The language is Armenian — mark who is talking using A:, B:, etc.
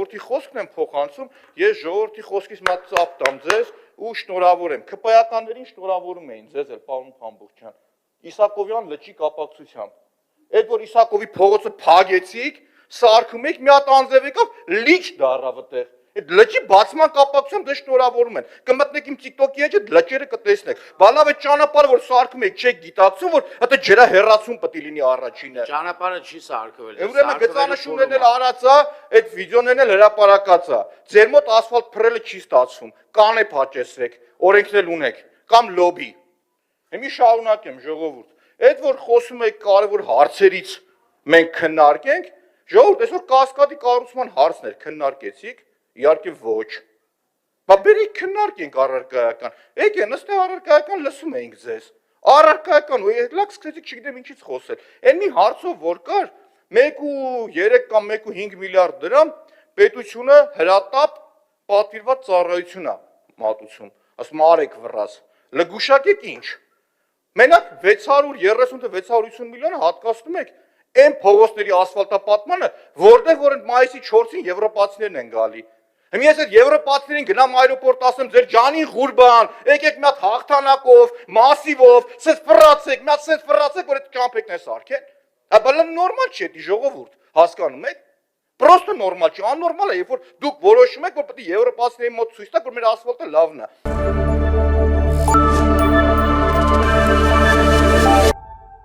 A: ժողովրդի խոսքն եմ փոխանցում, ես ժողովրդի խոսքից մատ ծափ տամ ձեզ ու շնորհավորեմ։ ԿՊԱ-ականներին շնորհավորում էին ձեզ էլ, պարոն Փամբուխյան, Իսակովյան լճի կապակցությամբ։ Այդ որ Իսակովի փողոցը փագեցիք, սարքում եք, մի հատ անձև եկավ, լիճ դառավ այդտեղ։ Այդ լճի բացման կապակցությամբ դե շնորհավորում են։ Կմտնեք իմ TikTok-ի մեջ, այդ լճերը կտեսնեք։ Բա լավ է ճանապարհը որ սարքում եք, չեք գիտակցում, որ դա ջրա հեռացում պետք է լինի առաջինը։
B: Ճանապարհը չի սարքվել։
A: Ուրեմն գծանշումներն էլ արած է, այդ վիդեոներն էլ հրապարակած է։ Ձեր մոտ ասֆալտ փռելը չի ստացվում։ Կանե փաճեցրեք, օրենքն էլ ունեք, կամ լոբի։ Հիմի շարունակեմ ժողովուրդ։ Այդ որ խոսում եք կարևոր հարցերից մենք քննարկենք, ժողովուրդ, այսօր կասկադի կառուցման հարցներ քննարկեցիք, իհարկե ոչ։ Բա բերեք քննարկենք առարկայական։ Եկե նստե առարկայական լսում էինք ձեզ։ Առարկայական ու լավ սկսեցիք չգիտեմ ինչից խոսել։ Այն մի հարցով որ կար 1.3 կամ 1.5 միլիարդ դրամ պետությունը հրատապ պատվիրված ծառայություն է մատուցում։ Ասում արեք վռած։ Լգուշակեք ինչ։ Մենակ 630-650 միլիոնը հատկացնում եք այն փողոցների ասֆալտապատմանը, որտեղ որ մայիսի 4-ին եվրոպացիներն են գալի։ Հիմա ես այդ եվրոպացիներին գնամ այրոպորտ ասեմ ձեր ջանին ղուրբան, եկեք մի հատ հաղթանակով, մասիվով, սենց ֆռացեք, մի հատ սենց ֆռացեք, որ այդ ճամփեքն է սարքեն։ Բալը նորմալ չի դա ժողովուրդ, հասկանում եք։ Պրոստը նորմալ չի, աննորմալ է, երբ որ դուք որոշում եք, որ պետք է եվրոպացիների մոտ ցույց տաք, որ մեր ասֆալտը լավն է։